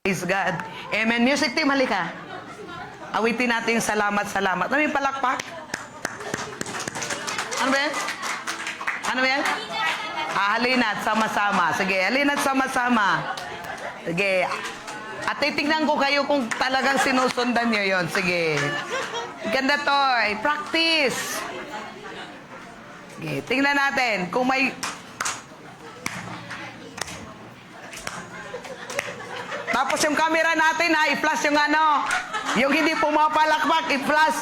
Praise God. Amen. Music team, halika. Awitin natin yung salamat, salamat. Ano yung palakpak? Ano ba yan? Ano ba yan? Halina't sama-sama. Sige, halina't sama-sama. Sige. At titignan ko kayo kung talagang sinusundan nyo yon. Sige. Ganda to. Practice. Sige, tingnan natin kung may... Tapos yung camera natin, ha, i-flash yung ano. Yung hindi pumapalakpak, i-flash.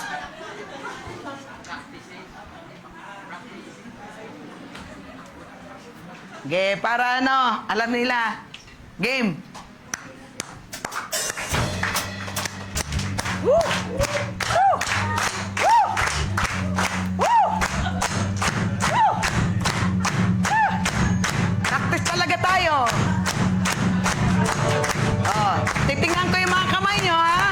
Okay, para ano, alam nila. Game. Woo! Woo! Woo! Woo! Woo! Practice talaga tayo. Oh, titingnan ko yung mga kamay nyo, ha?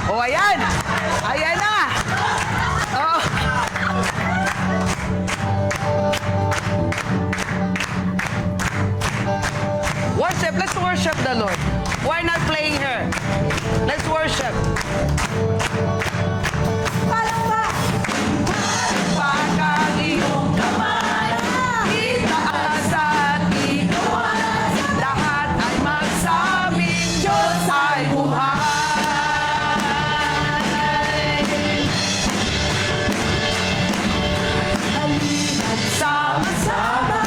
Oh, ayan. Ayan na. Oh. Worship. Let's worship the Lord. Why not playing her? Let's worship. Palakpak. Palakpak ang iyong kamay. Itaas at itaas. Lahat ay magsabing Diyos ay buhay. Halina't sama-sama.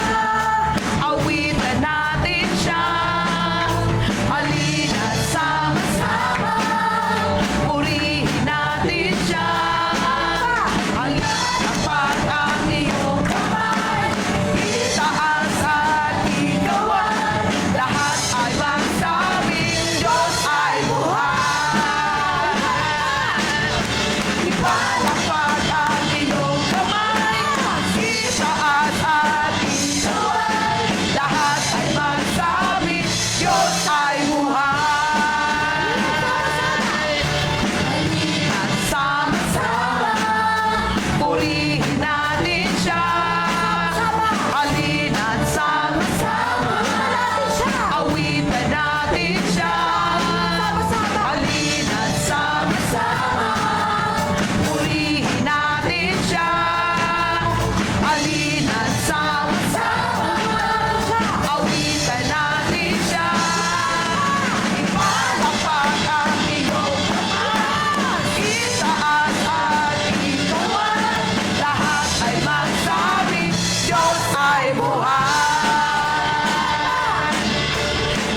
Awitan natin siya. Halina't sama-sama. Purihin natin siya. Halina't ang iyong kamay. Itaas at ikawan. Lahat ay magsabing Diyos ay buhay. Ipalakpak ang iyong kamay. Itaas at ikawan. Lahat ay magsabing Diyos ay buhay. Halina't sama-sama. Purihin natin siya. Halina't sama-sama. Awitan natin siya. Halina't sama-sama. Purihin natin siya. Halina't sama-sama. Awitan natin siya. Ipalakpak ang iyong kamay. Itaas at ikawan. Lahat ay magsabing Diyos ay buhay.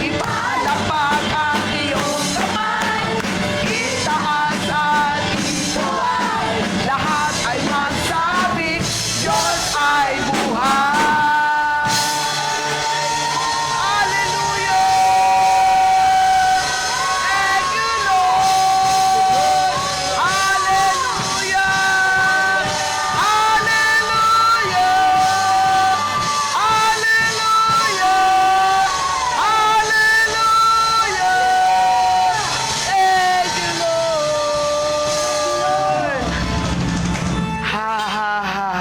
Ipalakpak ang iyong kamay. Itaas at ikawan. Lahat ay magsabing Diyos ay buhay. Hallelujah! Thank you, Lord! Hallelujah! Hallelujah! Hallelujah! Hallelujah! Thank you, Lord! Ha, ha, ha.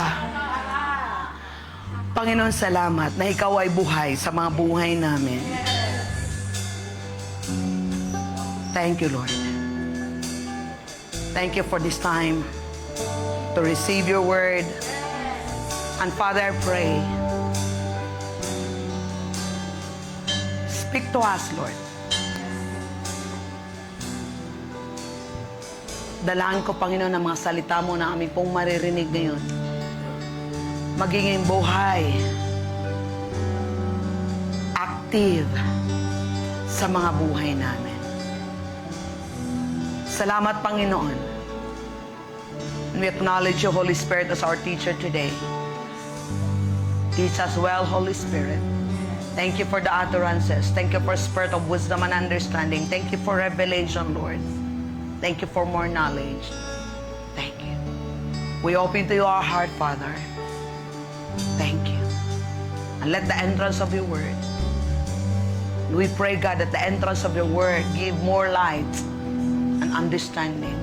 Panginoon, salamat na Ikaw ay buhay sa mga buhay namin. Thank you, Lord. Thank you for this time to receive your word. And Father, I pray, speak to us, Lord. Dalangin ko, Panginoon, ang mga salita mo na aming pong maririnig ngayon. Magiging buhay, active sa mga buhay namin. Salamat, Panginoon. We acknowledge you, Holy Spirit, as our teacher today. Teach us well, Holy Spirit. Thank you for the utterances. Thank you for spirit of wisdom and understanding. Thank you for revelation, Lord. Thank you for more knowledge. Thank you. We open to you our heart, Father. Thank you. And let the entrance of your word, we pray, God, that the entrance of your word give more light and understanding.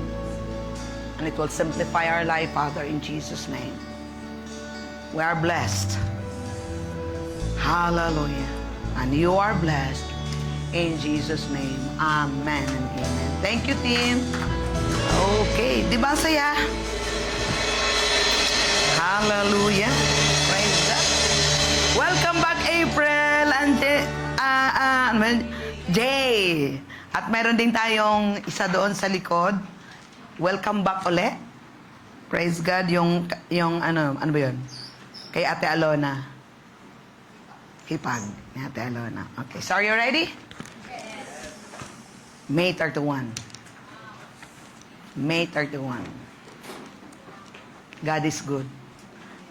And it will simplify our life, Father, in Jesus' name. We are blessed. Hallelujah. And you are blessed. In Jesus' name. Amen and amen. Thank you, team. Okay. Di ba ang saya? Hallelujah. Praise God. Welcome back, April and Jay. At meron din tayong isa doon sa likod. Welcome back ulit. Praise God. Yung ano ba yun? Kay Ate Alona. Hipag ni Ate Alona. Okay. So, are you ready? Yes. May 31. May 31. God is good.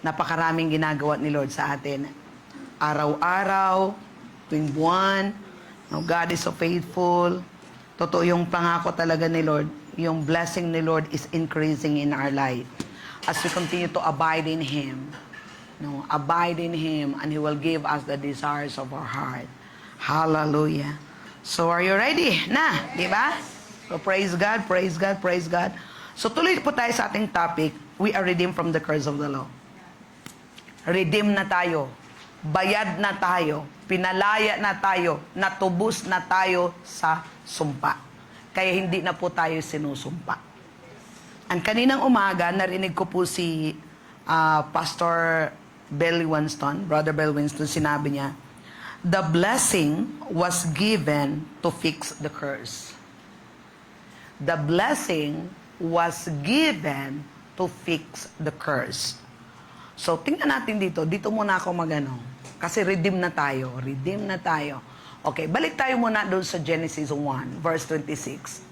Napakaraming ginagawa ni Lord sa atin. Araw-araw, tuwing buwan. No, God is so faithful. Totoo yung pangako talaga ni Lord. Yung blessing ni Lord is increasing in our life. As we continue to abide in Him. No, abide in Him and He will give us the desires of our heart. Hallelujah. So are you ready? Na, di ba? So praise God, praise God, praise God. So tuloy po tayo sa ating topic. We are redeemed from the curse of the law. Redeemed na tayo. Bayad na tayo. Pinalaya na tayo. Natubos na tayo sa sumpa. Kaya hindi na po tayo sinusumpa. Ang kaninang umaga, narinig ko po si Pastor Bill Winston, Brother Bill Winston, sinabi niya, the blessing was given to fix the curse. The blessing was given to fix the curse. So, tingnan natin dito. Dito muna ako magano. Kasi redeem na tayo. Redeem na tayo. Okay, balik tayo muna doon sa Genesis 1, verse 26.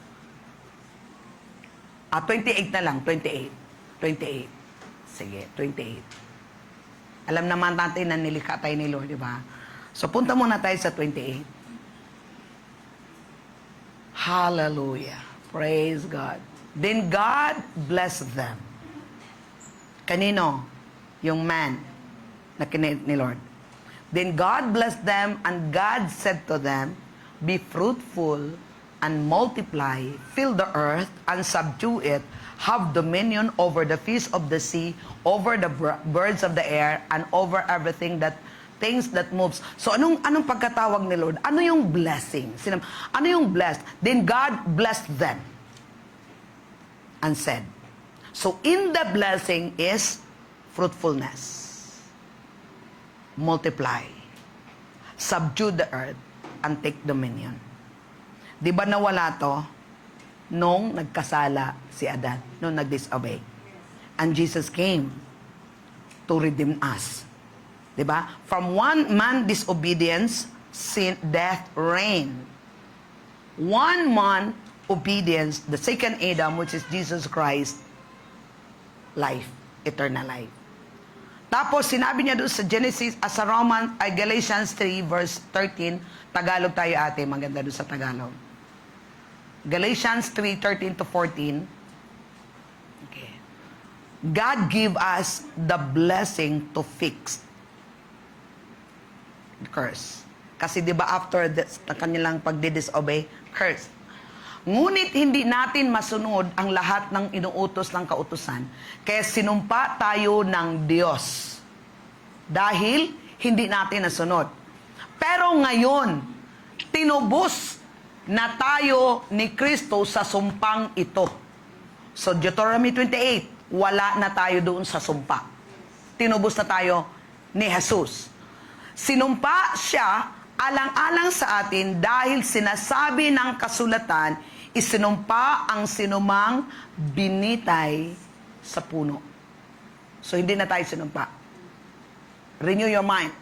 28 na lang, 28. 28. Sige, 28. Alam naman natin na nilikha tayo ni Lord, di ba? So, punta muna tayo sa 28. Hallelujah. Praise God. Then God blessed them. Kanino? Yung man na kinilit ni Lord. Then God blessed them, and God said to them, be fruitful and multiply, fill the earth and subdue it, have dominion over the fish of the sea, over the birds of the air, and over everything that things that moves. So anong pagkatawag ni Lord? Ano yung blessing? Ano yung blessed? Then God blessed them and said. So in the blessing is fruitfulness. Multiply. Subdue the earth and take dominion. Di ba nawala to nung nagkasala si Adan, nung nag-disobey? And Jesus came to redeem us. Di ba? From one man disobedience, sin, death reigned. One man obedience, the second Adam, which is Jesus Christ, life, eternal life. Tapos sinabi niya doon sa Genesis, sa Galatians 3 verse 13, Tagalog tayo ate, maganda doon sa Tagalog. Galatians 3:13 to 14. Okay. God give us the blessing to fix the curse. Kasi 'di ba after the kanilang pagdi-disobey, curse. Ngunit hindi natin masunod ang lahat ng inuutos ng kautusan, kaya sinumpa tayo ng Diyos. Dahil hindi natin nasunod. Pero ngayon, tinubos na tayo ni Kristo sa sumpang ito. So Deuteronomy 28, wala na tayo doon sa sumpa. Tinubos na tayo ni Jesus. Sinumpa siya alang-alang sa atin dahil sinasabi ng kasulatan, isinumpa ang sinumang binitay sa puno. So hindi na tayo sinumpa. Renew your mind.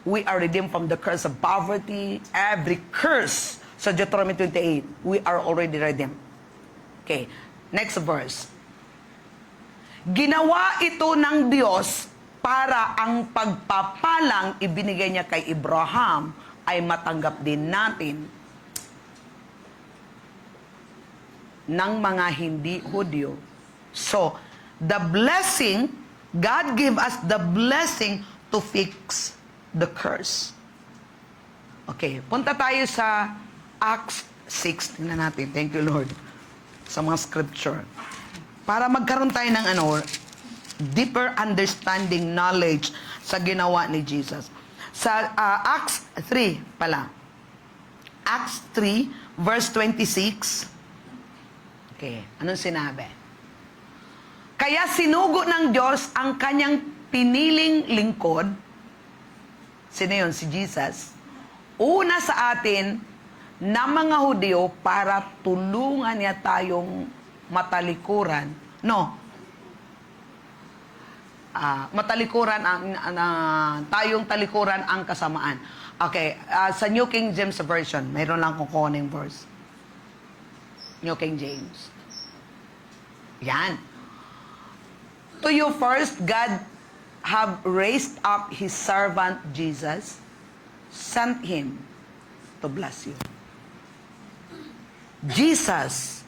We are redeemed from the curse of poverty, every curse. Sa Deuteronomy 28, we are already redeemed. Okay, next verse. Ginawa ito ng Diyos para ang pagpapalang ibinigay niya kay Abraham ay matanggap din natin ng mga hindi Hudyo. So, the blessing, God gave us the blessing to fix the curse. Okay, punta tayo sa Acts 6. Tingnan natin. Thank you, Lord. Sa mga scripture. Para magkaroon tayo ng deeper understanding, knowledge sa ginawa ni Jesus. Sa Acts 3 pala. Acts 3, verse 26. Okay, anong sinabi? Kaya sinugo ng Diyos ang kanyang piniling lingkod. Sino yun? Si Jesus. Una sa atin na mga Hudyo para tulungan niya tayong matalikuran. No. Matalikuran tayong talikuran ang kasamaan. Okay, sa New King James Version, mayroon lang kukuning verse. New King James. Yan. To you first, God have raised up His servant Jesus, sent Him to bless you. Jesus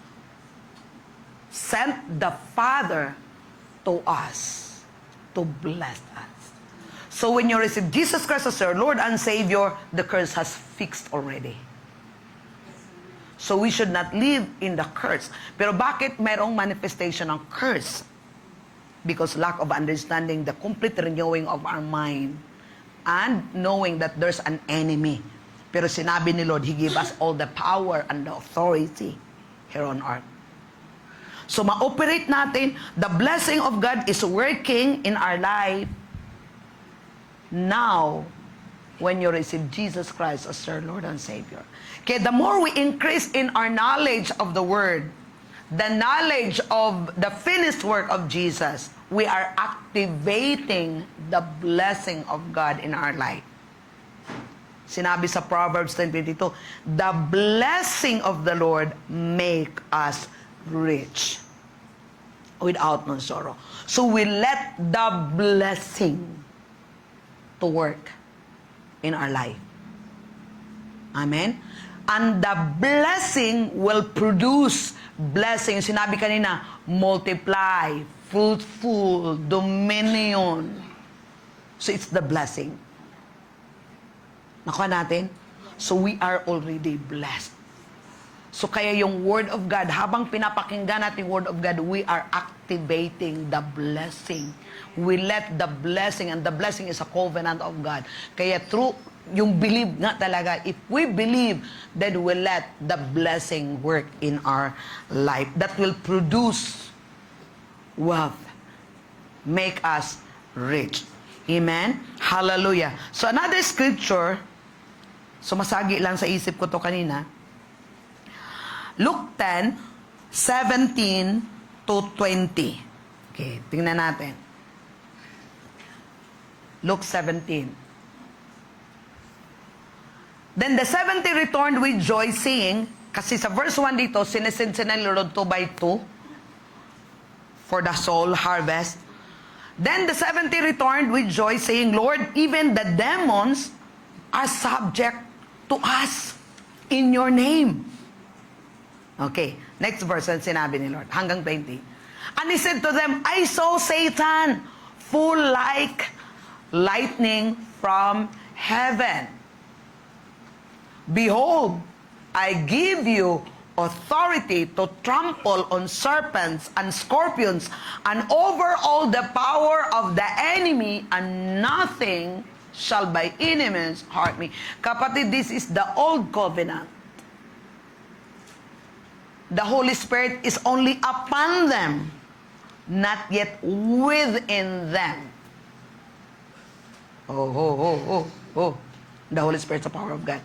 sent the Father to us to bless us. So when you receive Jesus Christ as your Lord and Savior, the curse has fixed already. So we should not live in the curse. Pero bakit mayroong manifestation ng curse? Because lack of understanding, the complete renewing of our mind, and knowing that there's an enemy. Pero sinabi ni Lord, He gave us all the power and the authority here on earth. So ma-operate natin, the blessing of God is working in our life now when you receive Jesus Christ as your Lord and Savior. Okay, the more we increase in our knowledge of the Word, the knowledge of the finished work of Jesus, we are activating the blessing of God in our life. Sinabi sa Proverbs 10:22, the blessing of the Lord make us rich without no sorrow. So we let the blessing to work in our life. Amen? And the blessing will produce blessing. Sinabi kanina, multiply, fruitful, dominion. So it's the blessing. Nakuha natin? So we are already blessed. So kaya yung Word of God, habang pinapakinggan natin yung Word of God, we are activating the blessing. We let the blessing, and the blessing is a covenant of God. Kaya through yung believe nga talaga, if we believe, then we let the blessing work in our life. That will produce wealth, make us rich. Amen? Hallelujah. So another scripture, sumasagi lang sa isip ko to kanina, Luke 10:17 to 20. Okay, tingnan natin. Luke 17. Then the 70 returned with joy, saying, kasi sa verse 1 dito, sinesend sila ni Lord 2 by 2 for the soul harvest. Then the 70 returned with joy, saying, Lord, even the demons are subject to us in your name. Okay, next verse, ang sinabi ni Lord, hanggang 20. And He said to them, I saw Satan fall like lightning from heaven. Behold, I give you authority to trample on serpents and scorpions and over all the power of the enemy, and nothing shall by enemies hurt me. Kapatid, this is the old covenant. The Holy Spirit is only upon them, not yet within them. The Holy Spirit is the power of God.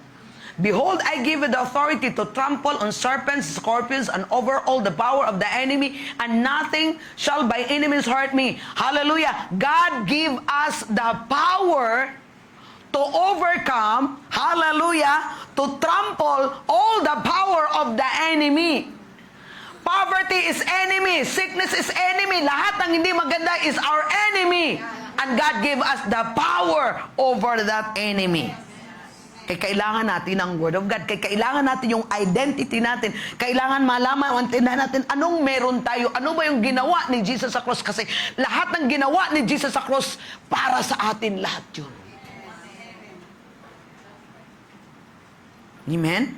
Behold, I give you the authority to trample on serpents, scorpions, and over all the power of the enemy, and nothing shall by enemies hurt me. Hallelujah. God give us the power to overcome, hallelujah, to trample all the power of the enemy. Poverty is enemy, sickness is enemy, lahat ng hindi maganda is our enemy. And God gave us the power over that enemy. Kaya kailangan natin ang Word of God. Kaya kailangan natin yung identity natin. Kailangan malaman, maintindihan natin anong meron tayo. Ano ba yung ginawa ni Jesus sa cross? Kasi lahat ng ginawa ni Jesus sa cross, para sa atin lahat yun. Amen?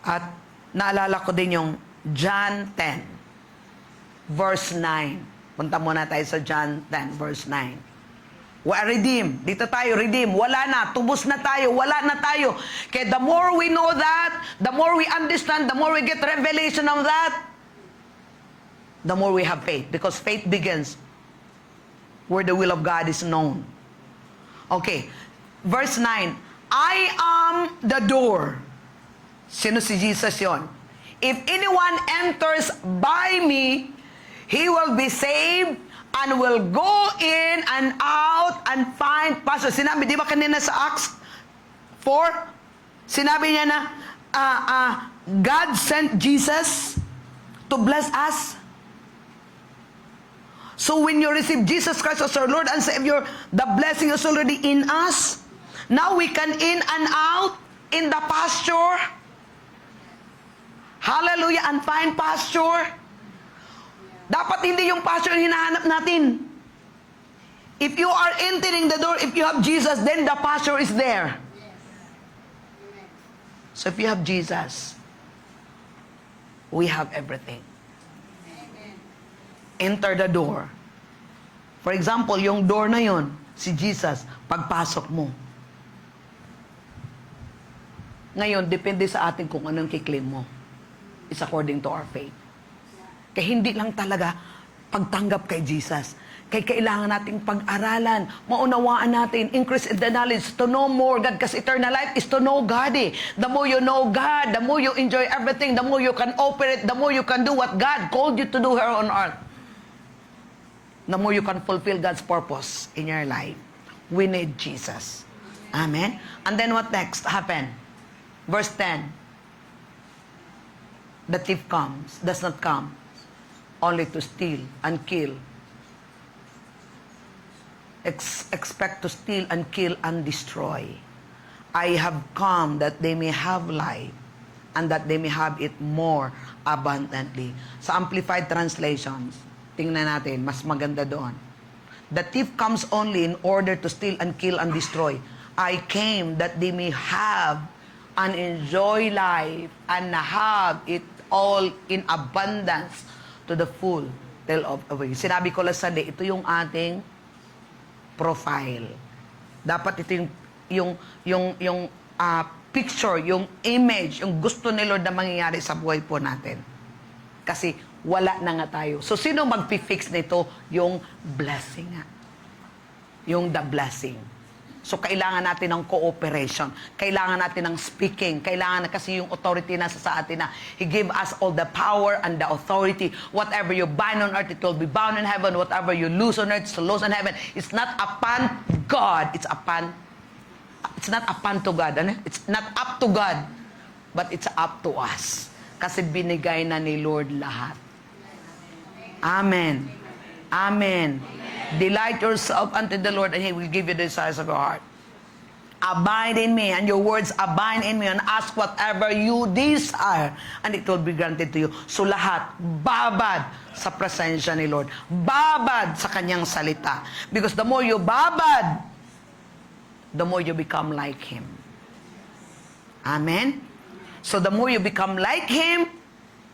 At naalala ko din yung John 10, verse 9. Punta muna tayo sa John 10, verse 9. Redeem. Dito tayo, redeem. Wala na. Tubos na tayo. Wala na tayo. Kaya the more we know that, the more we understand, the more we get revelation of that, the more we have faith. Because faith begins where the will of God is known. Okay. Verse 9. I am the door. Sino si Jesus yon? If anyone enters by me, he will be saved and will go in and out and find pasture. Sinabi, di ba kanina sa Acts 4? Sinabi niya na, God sent Jesus to bless us. So when you receive Jesus Christ as our Lord and Savior, the blessing is already in us. Now we can in and out in the pasture. Hallelujah, and find pasture. Dapat hindi yung pasture yung hinahanap natin. If you are entering the door, if you have Jesus, then the pasture is there. So if you have Jesus, we have everything. Enter the door. For example, yung door na yon, si Jesus, pagpasok mo. Ngayon, depende sa atin kung anong kiklaim mo. It's according to our faith. Kaya hindi lang talaga pagtanggap kay Jesus. Kaya kailangan nating pag-aralan, maunawaan natin, increase in the knowledge, to know more God. Kasi eternal life is to know God eh. The more you know God, the more you enjoy everything, the more you can operate, the more you can do what God called you to do here on earth. The more you can fulfill God's purpose in your life. We need Jesus. Amen? And then what next happened? Verse 10. The thief does not come only to steal and kill. Expect to steal and kill and destroy. I have come that they may have life and that they may have it more abundantly. Sa Amplified Translations, tingnan natin, mas maganda doon. The thief comes only in order to steal and kill and destroy. I came that they may have and enjoy life and have it all in abundance to the full tell of away. Sinabi ko lang sa ito yung ating profile. Dapat ito yung picture, yung image, yung gusto ni Lord na mangyayari sa buhay po natin. Kasi wala na nga tayo. So sino magpi-fix nito? Yung blessing nga. Yung the blessing. So, kailangan natin ng cooperation. Kailangan natin ng speaking. Kailangan na kasi yung authority nasa sa atin na He gave us all the power and the authority. Whatever you bind on earth, it will be bound in heaven. Whatever you loose on earth, it's loose in heaven. It's not upon God. It's not upon to God. Ano? It's not up to God. But it's up to us. Kasi binigay na ni Lord lahat. Amen. Amen. Delight yourself unto the Lord, and He will give you the desires of your heart. Abide in me, and your words abide in me, and ask whatever you desire, and it will be granted to you. So lahat, babad sa presensya ni Lord. Babad sa Kanyang salita. Because the more you babad, the more you become like Him. Amen? So the more you become like Him,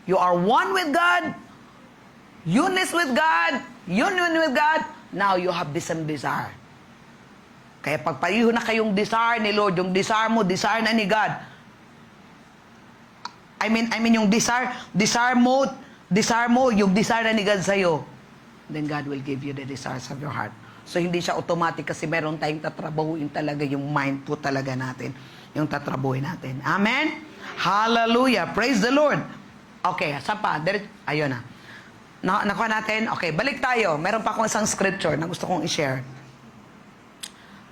you are one with God, oneness with God, union with God. Now you have the same desire. Kaya pagpaliho na kayong desire ni Lord, yung desire mo, desire na ni God. I mean yung desire mo, yung desire na ni God sa'yo. Then God will give you the desires of your heart. So hindi siya automatic kasi meron tayong tatrabahuin talaga yung mind po talaga natin. Yung tatrabuhin natin. Amen? Hallelujah. Praise the Lord. Okay, saan pa? Ayun na. Nakuha natin? Okay, balik tayo. Meron pa akong isang scripture na gusto kong i-share.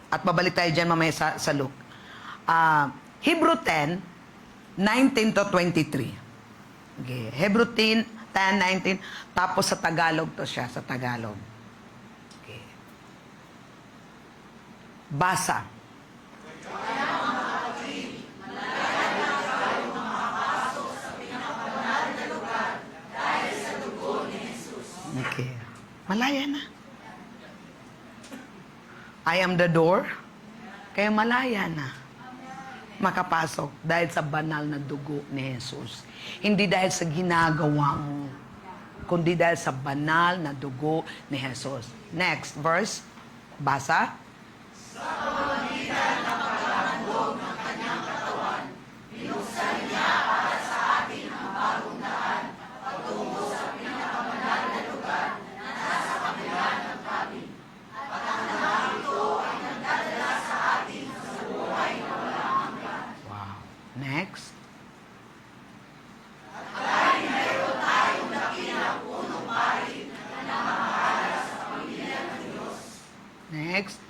At babalik tayo dyan mamaya sa Luke. Hebrew 10, 19 to 23. Okay, Hebrew 10, 19. Tapos sa Tagalog to siya, sa Tagalog. Okay. Basa. Okay. Malaya na. I am the door. Kaya malaya na. Makapasok dahil sa banal na dugo ni Jesus. Hindi dahil sa ginagawa mo, kundi dahil sa banal na dugo ni Jesus. Next verse. Basa. Wow. Next. Next.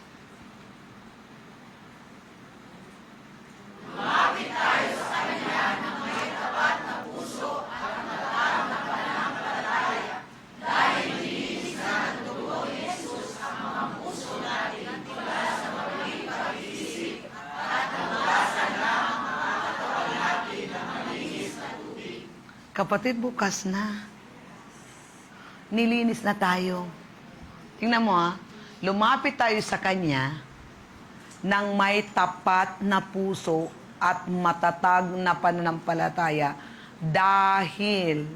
Kapatid, bukas na. Nilinis na tayo. Tingnan mo lumapit tayo sa Kanya ng may tapat na puso at matatag na pananampalataya dahil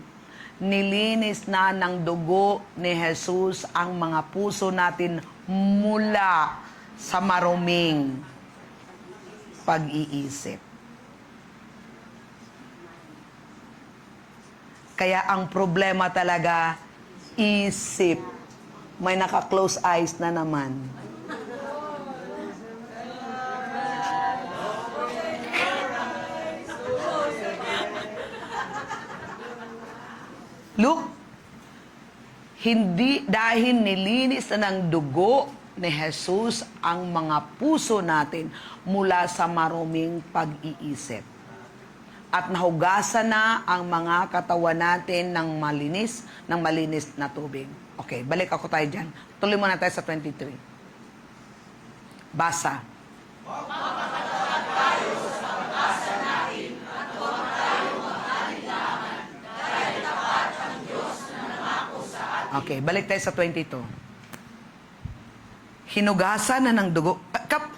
nilinis na ng dugo ni Jesus ang mga puso natin mula sa maruming pag-iisip. Kaya ang problema talaga, isip. May naka-close eyes na naman. Look, hindi dahil nilinis na ng dugo ni Jesus ang mga puso natin mula sa maruming pag-iisip. At nahugasan na ang mga katawan natin ng malinis na tubig. Okay, balik ako tayo dyan. Tuloy muna tayo sa 23. Basa. Okay, balik tayo sa 22. Hinugasan na ng dugo.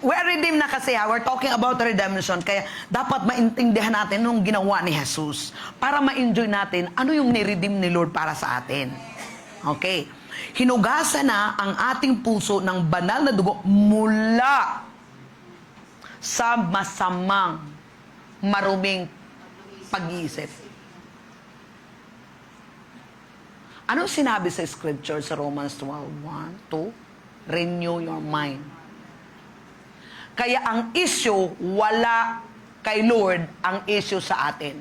We're redeemed na kasi we're talking about redemption. Kaya dapat maintindihan natin nung ginawa ni Jesus para ma-enjoy natin ano yung ni-redeem ni Lord para sa atin. Okay. Hinugasan na ang ating puso ng banal na dugo mula sa masamang, maruming pag-iisip. Anong sinabi sa scripture sa Romans 12:1, 2? Renew your mind. Kaya ang issue, wala kay Lord ang issue sa atin.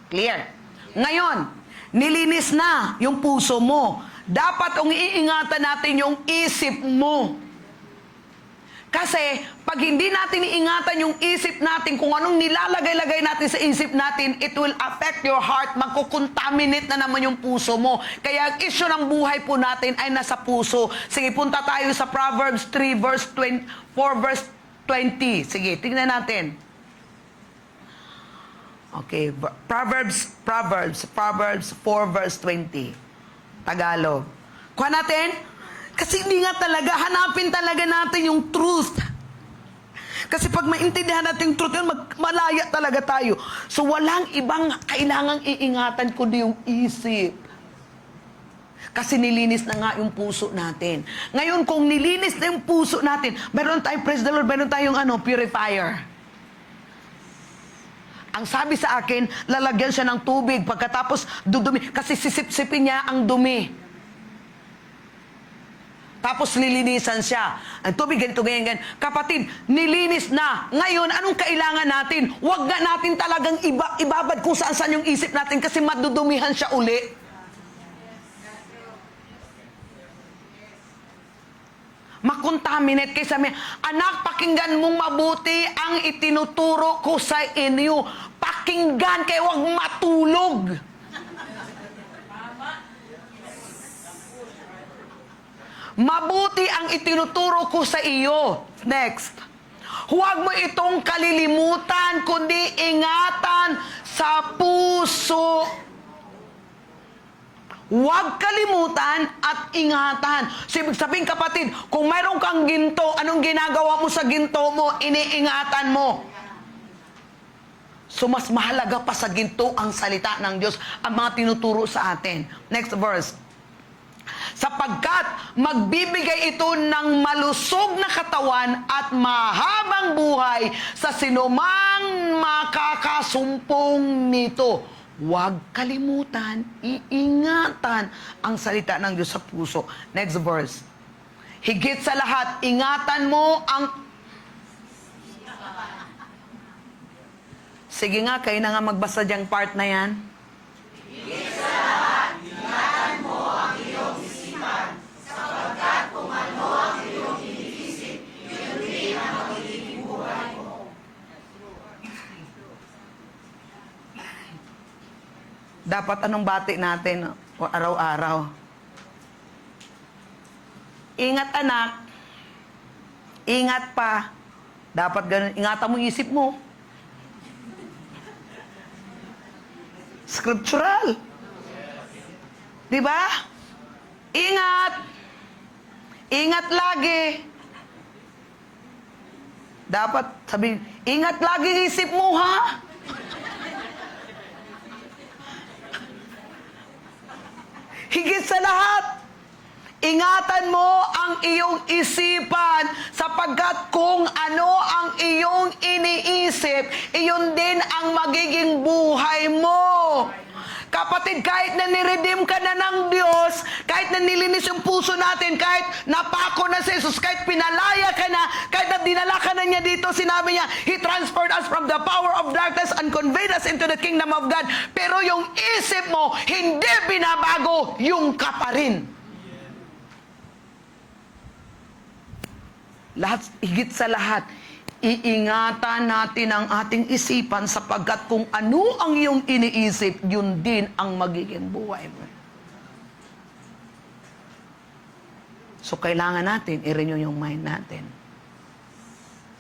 Clear? Ngayon, nilinis na yung puso mo. Dapat ang iingatan natin yung isip mo. Kasi, pag hindi natin iingatan yung isip natin, kung anong nilalagay-lagay natin sa isip natin, it will affect your heart. Magkukontaminate na naman yung puso mo. Kaya, ang issue ng buhay po natin ay nasa puso. Sige, punta tayo sa Proverbs 3, verse 4, verse 20. Sige, tingnan natin. Okay, Proverbs 4, verse 20. Tagalog. Kuha natin. Kasi hindi nga talaga, hanapin talaga natin yung truth. Kasi pag maintindihan natin yung truth, yun, malaya talaga tayo. So walang ibang kailangang iingatan kundi yung isip. Kasi nilinis na nga yung puso natin. Ngayon, kung nilinis na yung puso natin, meron tayong, praise the Lord, meron tayong purifier. Ang sabi sa akin, lalagyan siya ng tubig, pagkatapos dudumi, kasi sisip-sipin niya ang dumi. Tapos lilinisan siya. Ang tubig, ganito, ganyan. Kapatid, nilinis na. Ngayon, anong kailangan natin? Huwag nga natin talagang ibabad kung saan-saan yung isip natin kasi madudumihan siya uli. Makontaminate kaysa may, anak, pakinggan mong mabuti ang itinuturo ko sa inyo. Pakinggan kayo, huwag matulog. Mabuti ang itinuturo ko sa iyo. Next. Huwag mo itong kalilimutan, kundi ingatan sa puso. Huwag kalimutan at ingatan. So, ibig sabihin, kapatid, kung mayroon kang ginto, anong ginagawa mo sa ginto mo? Iniingatan mo. So, mas mahalaga pa sa ginto ang salita ng Diyos, ang mga tinuturo sa atin. Next verse. sapagkat magbibigay ito ng malusog na katawan at mahabang buhay sa sinumang makakasumpong nito. Huwag kalimutan, iingatan ang salita ng Diyos sa puso. Next verse. Higit sa lahat, ingatan mo ang... Sige nga, kayo na nga magbasa diyang part na yan. Higit sa lahat, ingatan mo ang iyong isipan, sapagkat kung ano ang iyong iniisip, yun din ang magiging buhay mo. Dapat anong bati natin araw-araw? Ingat anak, ingat pa. Dapat ganun, ingatan mo yung isip mo. Scriptural. Di ba? Ingat. Ingat lagi. Dapat sabihin, ingat lagi isip mo, ha? Higit sa lahat, ingatan mo ang iyong isipan sapagkat kung ano ang iyong iniisip, iyon din ang magiging buhay mo. Kapatid, kahit na niredeem ka na ng Diyos, kahit na nilinis yung puso natin, kahit napako na si Jesus, kahit pinalaya ka na, kahit na dinala ka na niya dito, sinabi niya, He transferred us from the power of darkness and conveyed us into the kingdom of God. Pero yung isip mo, hindi binabago, yung ka pa rin. Lahat, higit sa lahat, iingatan natin ang ating isipan sapagkat kung ano ang iyong iniisip, yun din ang magiging buhay mo. So, kailangan natin i-renew yung mind natin.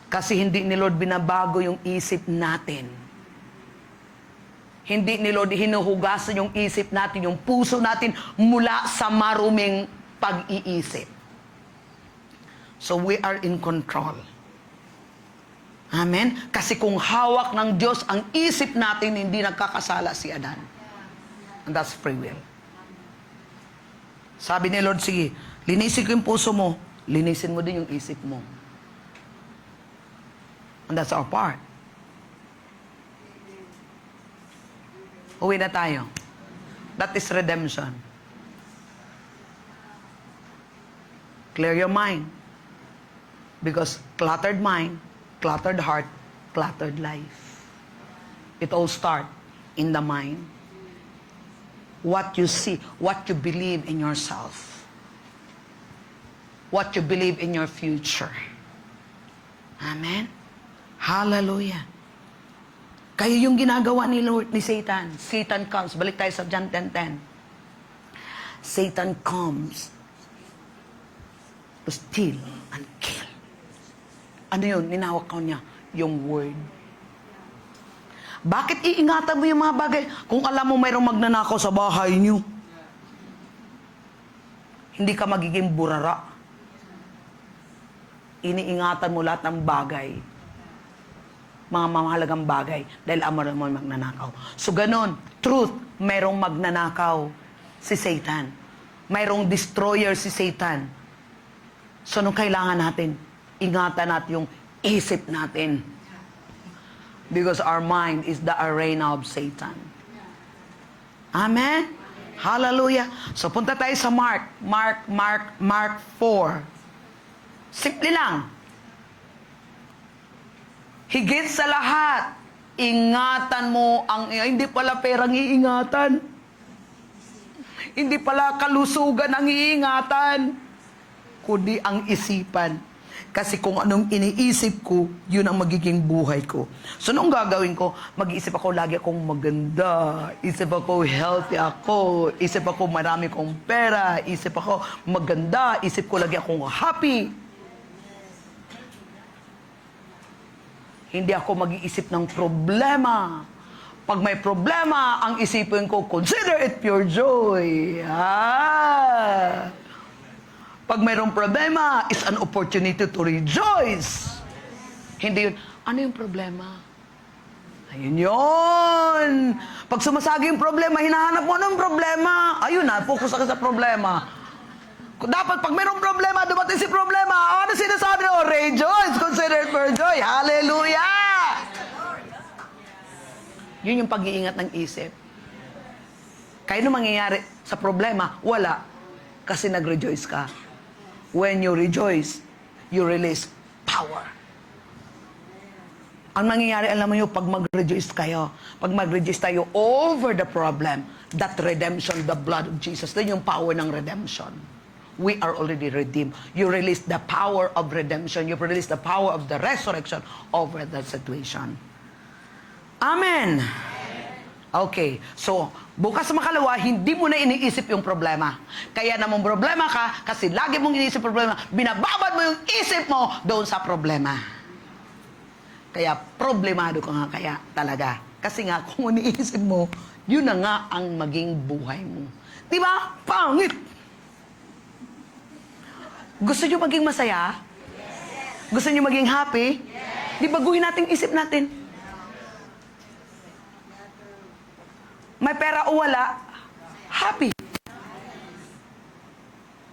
Kasi hindi ni Lord binabago yung isip natin. Hindi ni Lord hinuhugasan yung isip natin, yung puso natin mula sa maruming pag-iisip. So, we are in control. Amen? Kasi kung hawak ng Diyos ang isip natin, hindi nagkakasala si Adan. And that's free will. Sabi ni Lord, sige, linisin ko yung puso mo, linisin mo din yung isip mo. And that's our part. Uwi na tayo. That is redemption. Clear your mind. Because cluttered mind, cluttered heart, cluttered life. It all starts in the mind. What you see, what you believe in yourself. What you believe in your future. Amen? Hallelujah. Kayo yung ginagawa ni Lord, ni Satan. Satan comes. Balik tayo sa John 10:10. Satan comes to steal and kill. Ano yun? Ninawakaw niya yung word. Bakit iingatan mo yung mga bagay kung alam mo mayroong magnanakaw sa bahay niyo? Hindi ka magiging burara. Iniingatan mo lahat ng bagay. Mga mamahalagang bagay dahil amor mo magnanakaw. So ganon, truth, mayroong magnanakaw si Satan. Mayroong destroyer si Satan. So nung kailangan natin, ingatan natin yung isip natin. Because our mind is the arena of Satan. Amen? Hallelujah. So punta tayo sa Mark 4. Simple lang. Higit sa lahat, ingatan mo ang... Hindi pala perang iingatan. Hindi pala kalusugan ang iingatan. Kundi ang isipan. Kasi kung anong iniisip ko, yun ang magiging buhay ko. So, nung gagawin ko, mag-iisip ako lagi akong maganda. Isip ako healthy ako. Isip ako marami kong pera. Isip ako maganda. Isip ko lagi akong happy. Hindi ako mag-iisip ng problema. Pag may problema, ang isipin ko, consider it pure joy. Pag mayroong problema, it's an opportunity to rejoice. Hindi yun, ano yung problema? Ayun yun. Pag sumasagi yung problema, hinahanap mo, anong problema? Ayun na, focus ka sa problema. Dapat pag mayroong problema, dumating si problema, ano sinasabi nyo? Rejoice, consider it for joy. Hallelujah! Yun yung pag-iingat ng isip. Kaya nung mangyayari sa problema, wala. Kasi nag-rejoice ka. When you rejoice, you release power. Ang mangyayari, alam mo yun, pag mag-rejoice kayo, pag mag-rejoice tayo over the problem, that redemption, the blood of Jesus, then yung power ng redemption. We are already redeemed. You release the power of redemption. You release the power of the resurrection over the situation. Amen. Okay. So, bukas sa makalawa, hindi mo na iniisip yung problema. Kaya namang problema ka, kasi lagi mong iniisip problema, binababad mo yung isip mo doon sa problema. Kaya problemado ka nga kaya talaga. Kasi nga, kung iniisip mo, yun na nga ang maging buhay mo. Di ba? Pangit! Gusto nyo maging masaya? Yes. Gusto nyo maging happy? Yes. Di baguhin natin isip natin. May pera o wala, happy.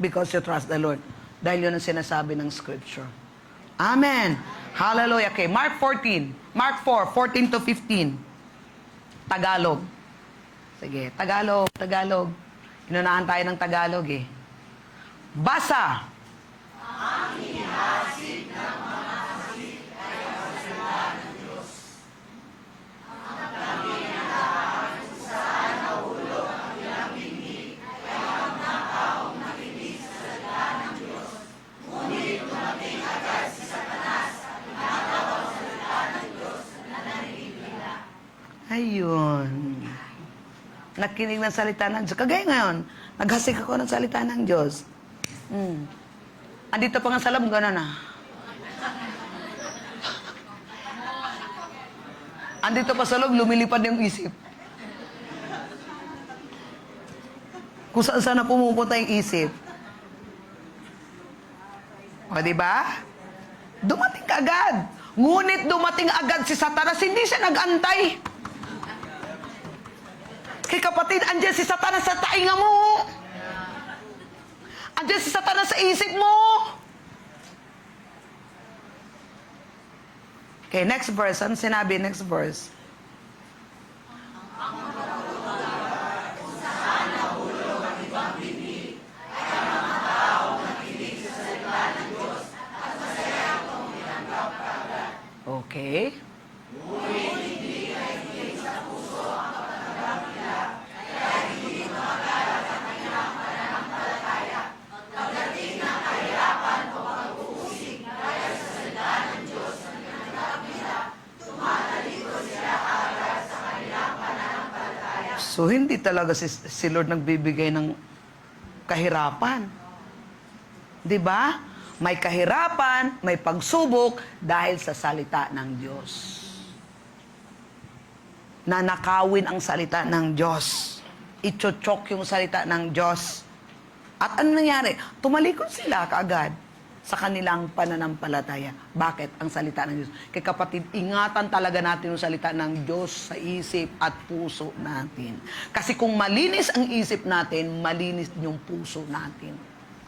Because you trust the Lord. Dahil yun ang sinasabi ng Scripture. Amen. Hallelujah. Okay, Mark 14. Mark 4, 14 to 15. Tagalog. Sige, Tagalog. Inunahan tayo ng Tagalog eh. Basa. Ang hinahasik ng mga hasik ay ang salita ng Diyos. Ang kaminanahan kung saan nahulog ang ilang binghi ay ang mga taong nakinig sa salita ng Diyos. Ngunit dumating agad si Satanas at pinataw ang salita ng Diyos na narinig nila. Ayun. Nakinig ng salita ng Diyos. Kagaya ngayon, naghasik ako ng salita ng Diyos. Andito pa nga sa loob, gano'n na. Andito pa sa loob, lumilipad yung isip. Kung saan na pumupunta yung isip. O, diba? Dumating ka agad. Ngunit dumating agad si Satanas, hindi siya nag-antay. Kay kapatid, andyan si Satanas sa tainga mo. Andiyan si Satanas sa isip mo. Okay, next verse. Ano sinabi? Next verse. Okay. So, hindi talaga si Lord nagbibigay ng kahirapan. Di ba? May kahirapan, may pagsubok dahil sa salita ng Diyos. Nanakawin ang salita ng Diyos. Ichochok yung salita ng Diyos. At ano nangyari? Tumalikod sila kaagad sa kanilang pananampalataya. Bakit? Ang salita ng Diyos. Kaya kapatid, ingatan talaga natin yung salita ng Diyos sa isip at puso natin. Kasi kung malinis ang isip natin, malinis yung puso natin.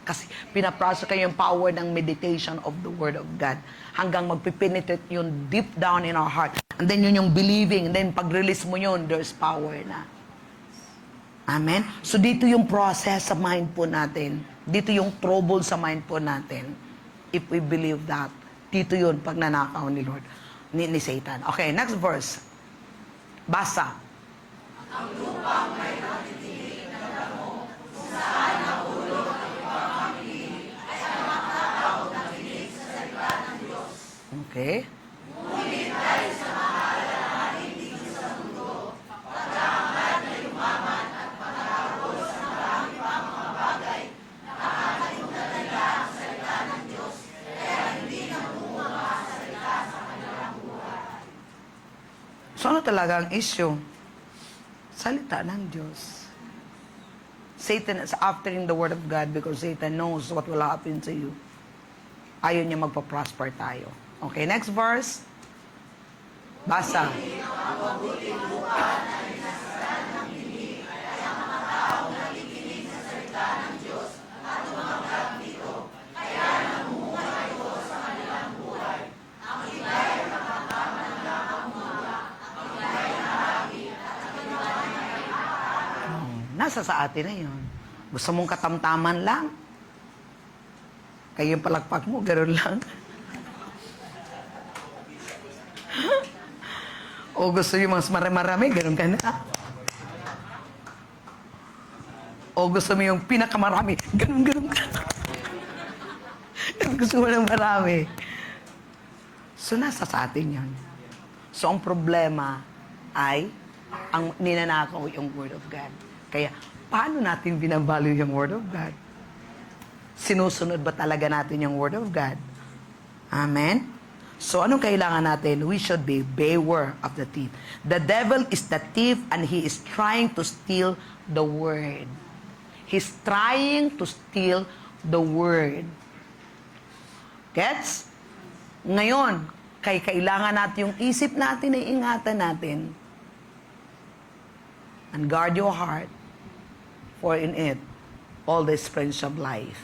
Kasi pinaprocess kayo yung power ng meditation of the Word of God hanggang magpipenetrate yun deep down in our heart. And then yun yung believing. And then pag-release mo yun, there's power na. Amen? So dito yung process sa mind po natin. Dito yung trouble sa mind po natin. If we believe that, dito yun pag nanakaw ni Lord, ni Satan. Okay, next verse. Basa. Ang lupang may natitinig na damo, kung saan nahulog ang ibang pamilya, ay ang makataw na kinig sa salita ng Diyos. Okay. Ngunit dahil sa mga alalahanin dito sa mundo, pag-aangad na yumaman at pagkakabos sa marami pang mga bagay, nakakalimutan nila ang salita ng Diyos, kaya hindi namunga ang salita sa kanilang buhay. So ano talaga ang issue? Salita ng Diyos. Satan is after the word of God because Satan knows what will happen to you. Ayaw niya magpa-prosper tayo. Okay, next verse. Basa. Nasa sa atin na yun. Gusto mong katamtaman lang? Kayo yung palakpak mo, gano'n lang. O gusto yung mas marami, gano'n ka na. O gusto mo yung pinakamarami, gano'n ka. Gusto mo ng marami. So, nasa sa atin yan. So, ang problema ay ang ninanakaw yung Word of God. Kaya, paano natin binavalue yung Word of God? Sinusunod ba talaga natin yung Word of God? Amen? So, anong kailangan natin? We should be beware of the thief. The devil is the thief and he is trying to steal the Word. He's trying to steal the Word. Gets? Ngayon, kailangan natin yung isip natin na ingatan natin. And guard your heart, for in it all the springs of life.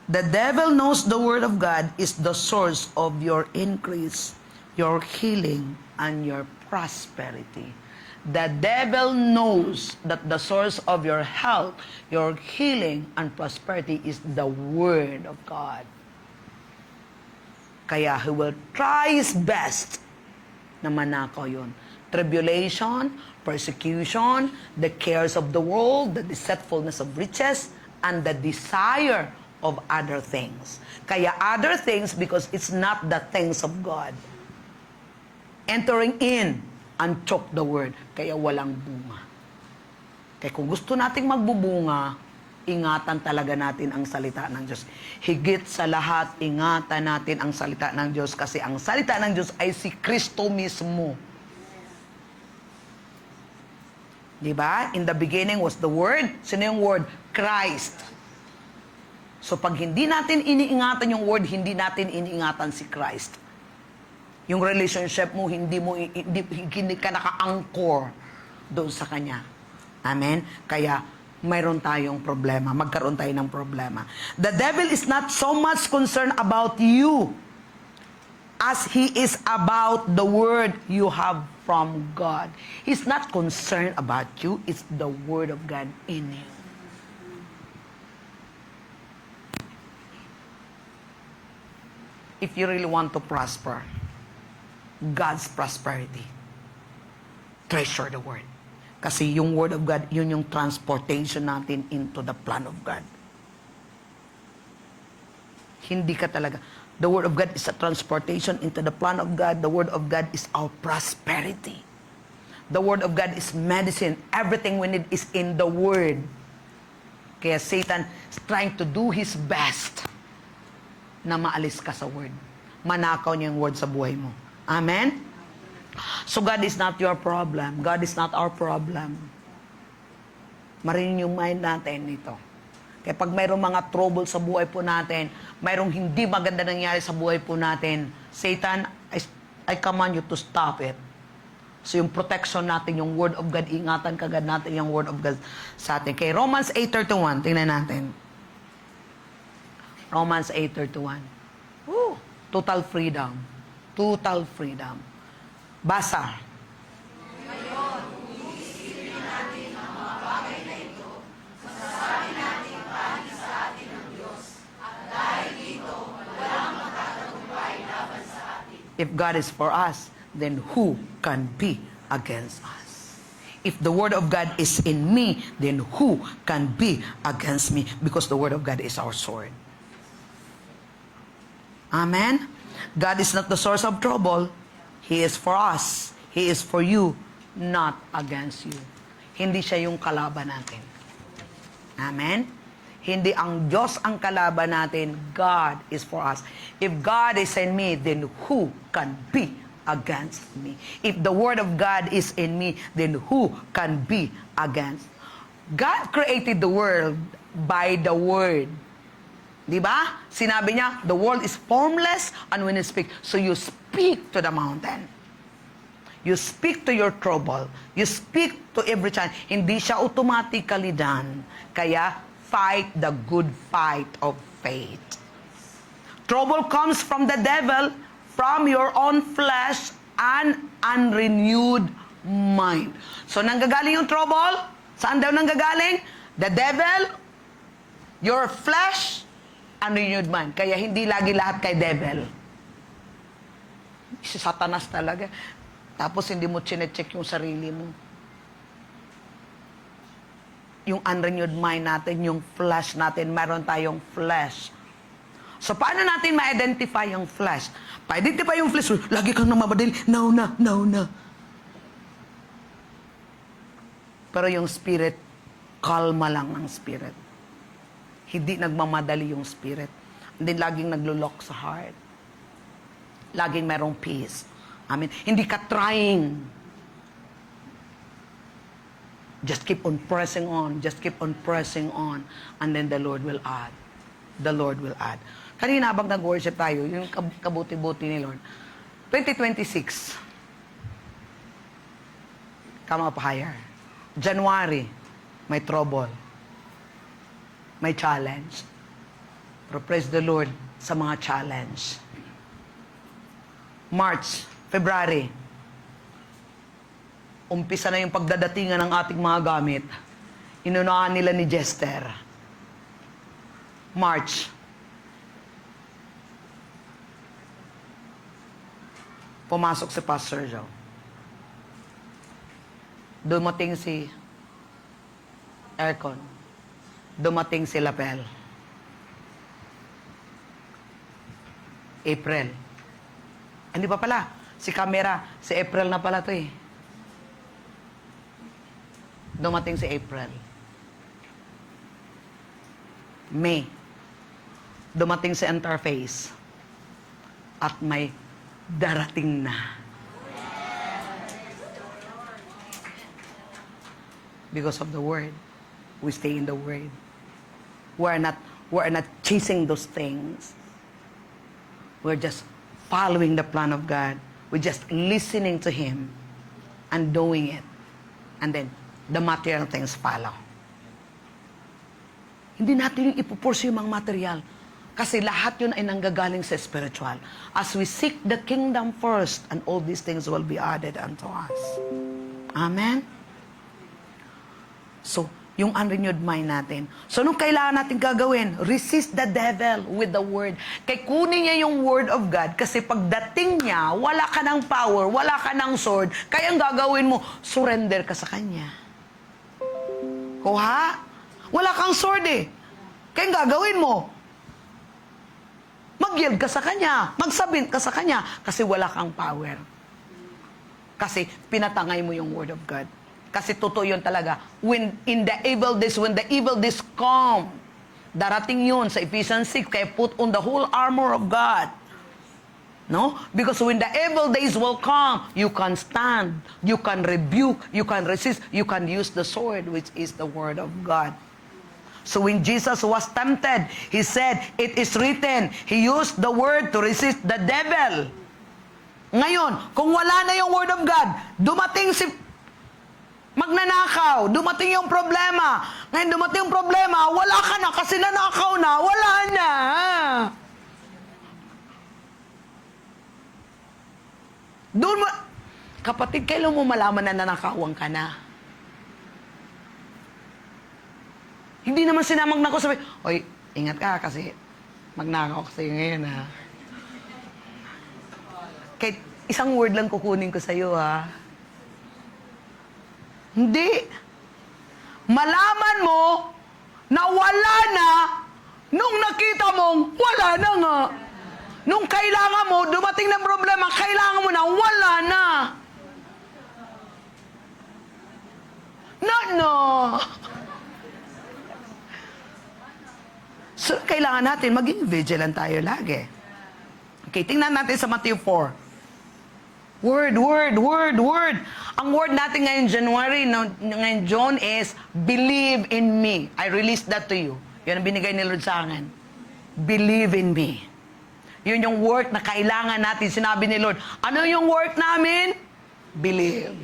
The devil knows the Word of God is the source of your increase, your healing, and your prosperity. The devil knows that the source of your health, your healing, and prosperity is the Word of God. Kaya he will try his best na manakaw yun. Tribulation, persecution, the cares of the world, the deceitfulness of riches, and the desire of other things. Kaya other things because it's not the things of God. Entering in and choke the word. Kaya walang bunga. Kaya kung gusto nating magbubunga, ingatan talaga natin ang salita ng Diyos. Higit sa lahat, ingatan natin ang salita ng Diyos kasi ang salita ng Diyos ay si Kristo mismo. Diba? In the beginning was the Word. Sino yung Word? Christ. So pag hindi natin iniingatan yung Word, hindi natin iniingatan si Christ. Yung relationship mo, hindi ka naka-anchor doon sa Kanya. Amen? Kaya, mayroon tayong problema. Magkaroon tayo ng problema. The devil is not so much concerned about you as he is about the Word you have from God. He's not concerned about you. It's the Word of God in you. If you really want to prosper, God's prosperity, treasure the Word. Kasi yung Word of God, yun yung transportation natin into the plan of God. Hindi ka talaga. The Word of God is a transportation into the plan of God. The Word of God is our prosperity. The Word of God is medicine. Everything we need is in the Word. Kaya Satan is trying to do his best na maalis ka sa Word. Manakaw niya yung Word sa buhay mo. Amen? So God is not your problem. God is not our problem. Marinin yung mind natin nito. Kaya pag mayroong mga trouble sa buhay po natin, mayroong hindi maganda nangyari sa buhay po natin, Satan, I command you to stop it. So yung protection natin, yung Word of God, ingatan kagad natin yung Word of God sa atin. Kay Romans 8:31, tingnan natin. Romans 8:31. Total freedom. Total freedom. Basa. Ngayon, kung isipin natin ang mga bagay na ito, masasabi natin bahagi sa atin ng Diyos. At dahil dito, walang magtatagumpay laban sa atin. If God is for us, then who can be against us? If the Word of God is in me, then who can be against me? Because the Word of God is our sword. Amen? God is not the source of trouble. He is for us. He is for you, not against you. Hindi siya yung kalaban natin. Amen? Hindi ang Diyos ang kalaban natin. God is for us. If God is in me, then who can be against me? If the Word of God is in me, then who can be against? God created the world by the Word. Diba? Sinabi niya, the world is formless and when you speak. So you speak to the mountain. You speak to your trouble. You speak to every challenge. Hindi siya automatically done. Kaya, fight the good fight of faith. Trouble comes from the devil, from your own flesh, and unrenewed mind. So, nanggagaling yung trouble Saan daw nanggagaling? The devil, your flesh, and renewed mind. Kaya hindi lagi lahat kay devil. Si Satanas talaga. Tapos hindi mo chinecheck yung sarili mo. Yung unrenewed mind natin, yung flesh natin, meron tayong flesh. So, paano natin ma-identify yung flesh? Pa-identify yung flesh, lagi kang namamadali, na. Pero yung spirit, kalma lang ang spirit. Hindi nagmamadali yung spirit. Hindi laging naglo-lock sa heart. Laging merong peace. Amen. Hindi ka trying. Just keep on pressing on. Just keep on pressing on. And then the Lord will add. The Lord will add. Kanina habang nag-worship tayo, yung kabuti-buti ni Lord. 2026. Come up higher. January, may trouble. May challenge. Pero praise the Lord sa mga challenge. March, February, umpisa na yung pagdadatingan ng ating mga gamit. Inunahan nila ni Jester. March, pumasok si Pastor Joe. Dumating si Aircon. Dumating si Lapel. April. Hindi pa pala. Si Camera. Si April na pala to eh. Dumating si April. May. Dumating si Interface. At may darating na. Because of the Word. We stay in the Word. We're not chasing those things. We're just following the plan of God. We're just listening to Him and doing it. And then, the material things follow. Hindi natin yung ipupursu yung mga material. Kasi lahat yun ay nanggagaling sa spiritual. As we seek the kingdom first, and all these things will be added unto us. Amen? So, yung unrenewed mind natin. So, nung kailangan natin gagawin? Resist the devil with the word. Kaya kunin niya yung word of God kasi pagdating niya, wala ka ng power, wala ka ng sword, kaya ang gagawin mo, surrender ka sa kanya. Kuha? Wala kang sword eh. Kaya ang gagawin mo, mag-yield ka sa kanya, magsabint ka sa kanya, kasi wala kang power. Kasi pinatangay mo yung word of God. Kasi totoo yun talaga. When the evil days come, darating yun sa Ephesians 6, kaya put on the whole armor of God. No? Because when the evil days will come, you can stand, you can rebuke, you can resist, you can use the sword, which is the word of God. So when Jesus was tempted, He said, it is written, He used the word to resist the devil. Ngayon, kung wala na yung word of God, dumating si magnanakaw, dumating yung problema. Ngayon dumating yung problema, wala ka na kasi nanakaw na, wala na. Doon mo, kapatid, kailan mo malaman na nanakawan ka na? Hindi naman sinamag na ko sabi, oy, ingat ka kasi magnakaw kasi ngayon ha. Kahit isang word lang kukunin ko sa'yo ha. Hindi. Malaman mo na wala na nung nakita mong wala na nga. Nung kailangan mo, dumating ng problema, kailangan mo na wala na. No. So, kailangan natin maging vigilant tayo lagi. Okay, tingnan natin sa Matthew 4. Word. Ang word natin ngayon January, ngayon John is, believe in me. I released that to you. Yun ang binigay ni Lord sa akin. Believe in me. Yun yung work na kailangan natin. Sinabi ni Lord, ano yung work namin? Believe.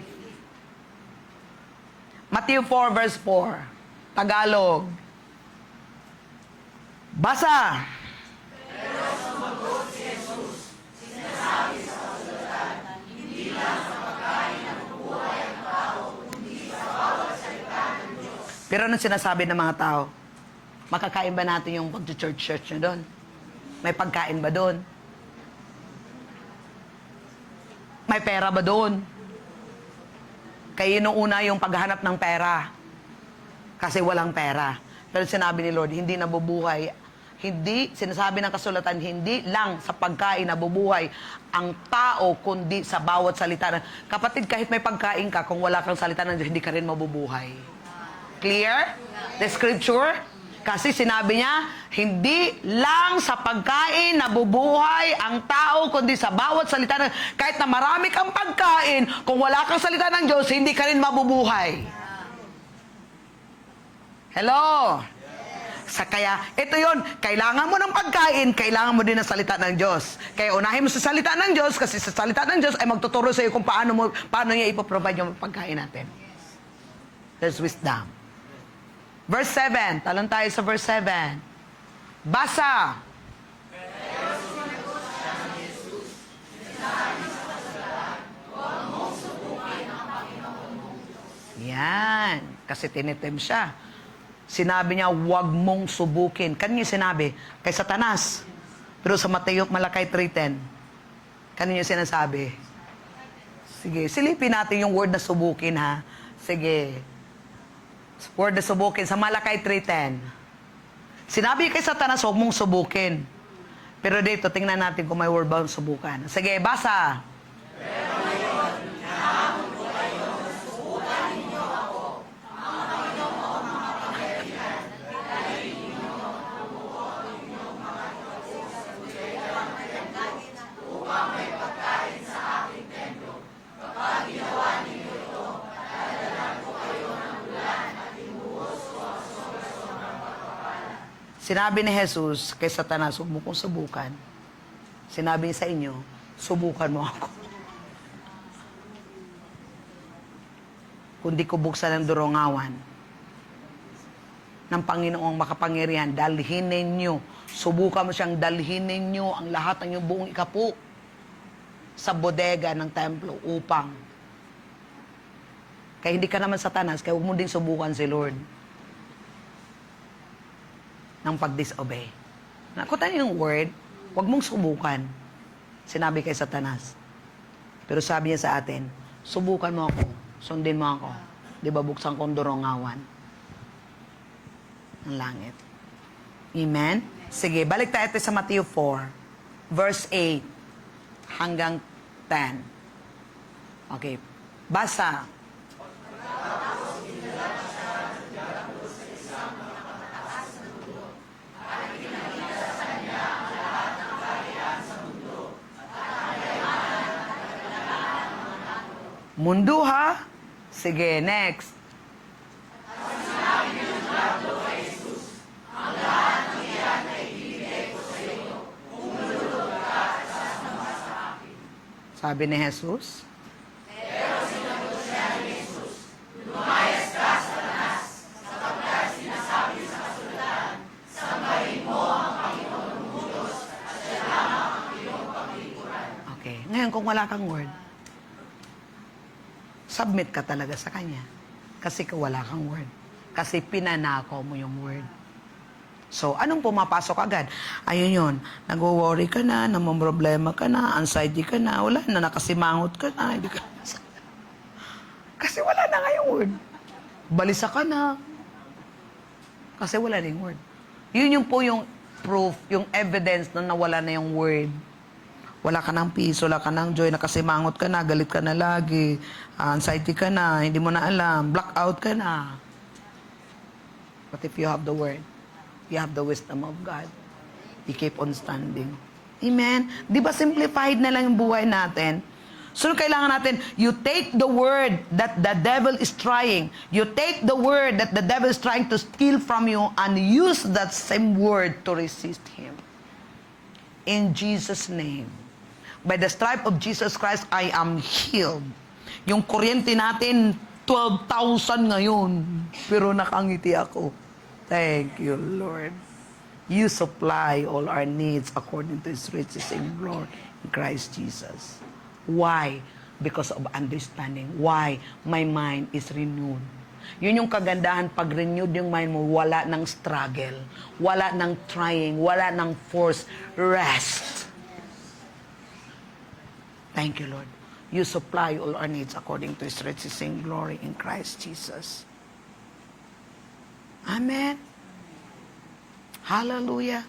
Matthew 4 verse 4. Tagalog. Basa. Pero sumagot si Jesus, sinasabi sa kasulatan, hindi lang sa pagkain ang buhay ang tao, kundi sa bawat salita ng Diyos Pero anong sinasabi ng mga tao? Makakain ba natin yung pag-church nyo doon? May pagkain ba doon? May pera ba doon? Kaya inuuna yung paghahanap ng pera. Kasi walang pera. Pero sinabi ni Lord, hindi nabubuhay. Hindi, sinasabi ng kasulatan, hindi lang sa pagkain nabubuhay ang tao, kundi sa bawat salita. Kapatid, kahit may pagkain ka, kung wala kang salita ng Diyos, hindi ka rin mabubuhay. Clear? The scripture? Kasi sinabi niya, hindi lang sa pagkain nabubuhay ang tao, kundi sa bawat salita ng... Kahit na marami kang pagkain, kung wala kang salita ng Diyos, hindi ka rin mabubuhay. Hello? Kaya, ito yon, kailangan mo ng pagkain, kailangan mo din ng salita ng Diyos. Kaya unahin mo sa salita ng Diyos, kasi sa salita ng Diyos ay magtuturo sa iyo kung paano niya ipoprovide yung pagkain natin. There's wisdom. Verse 7. Talon tayo sa verse 7. Basa. Yan. Kasi tinitem siya. Sinabi niya, huwag mong subukin. Kanino sinabi? Kay Satanas. Pero sa Mateo, Malakay 3:10. Kanino sinasabi? Sige, silipin natin yung word na subukin, ha? Sige. Word na subukin. Sa Malakay 3:10. Sinabi kay Satanas, huwag mong subukin. Pero dito, tingnan natin kung may word ba ang subukan. Sige, basa. Pero ngayon, hinahamon ko kayo, subukan ninyo ako. Ang Panginoon mga pangyarihan, dahil ninyo nabubuo ninyong mga ito sa tuloy-lang na templo, upang may pagkain sa aking templo. Kapag ginawa ninyo ito, dadalhan ko kayo ng ulan at ibuhos ko ang sobra-sobrang pagpapala. Sinabi ni Jesus kay Satanas, huwag mo kong subukan. Sinabi niya sa inyo, subukan mo ako. Kundi ko buksan ang durongawan ng Panginoong makapangyarihan, dalhin ninyo, subukan mo siyang dalhin ninyo ang lahat ng inyong buong ikapu sa bodega ng templo upang kaya hindi ka naman Satanas, kaya huwag mo din subukan si Lord ng pag-disobey. Nakutan niyo yung word, huwag mong subukan. Sinabi kay Satanas. Pero sabi niya sa atin, subukan mo ako, sundin mo ako. Di ba buksan kong dorongawan ng langit. Amen? Sige, balik tayo sa Matthew 4, verse 8 hanggang 10. Okay, basa. Mundo, ha? Sige, next. Sabi ni Jesus. Okay, ngayon kung wala kang word, submit ka talaga sa Kanya. Kasi wala kang word. Kasi pinanakaw mo yung word. So, anong pumapasok agad? Ayun yun, nag-worry ka na, namumroblema ka na, anxiety ka na, wala na, nakasimangot ka na, hindi ka kasi wala na nga yung word. Balisa ka na. Kasi wala na yung word. Yun yung po yung proof, yung evidence na nawala na yung word. Wala ka ng peace, wala ka ng joy, nakasimangot ka na, galit ka na lagi, anxiety ka na, hindi mo na alam, blackout ka na. But if you have the word, you have the wisdom of God. You keep on standing. Amen? Di ba simplified na lang yung buhay natin? So, kailangan natin, you take the word that the devil is trying. You take the word that the devil is trying to steal from you and use that same word to resist him. In Jesus' name. By the stripe of Jesus Christ, I am healed. Yung kuryente natin, 12,000 ngayon. Pero nakangiti ako. Thank you, Lord. You supply all our needs according to His riches in glory in Christ Jesus. Why? Because of understanding. Why? My mind is renewed. Yun yung kagandahan pag renewed yung mind mo, wala ng struggle, wala ng trying, wala ng force, rest. Thank you, Lord. You supply all our needs according to His riches in glory in Christ Jesus. Amen. Hallelujah.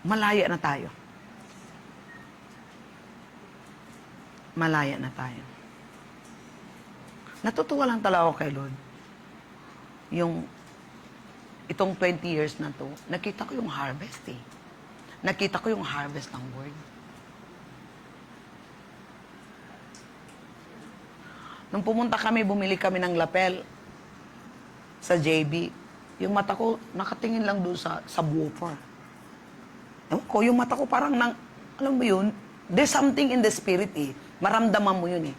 Malaya na tayo. Malaya na tayo. Natutuwa lang talaga ako kay Lord. Itong 20 years na to, nakita ko yung harvest eh. Nakita ko yung harvest ng Word. Nung pumunta kami, bumili kami ng lapel sa JB. Yung mata ko, nakatingin lang doon sa subwoofer. Ewan ko, yung mata ko parang alam mo yun, there's something in the spirit eh. Maramdaman mo yun eh.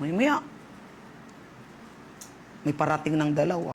Maya, may parating ng dalawa.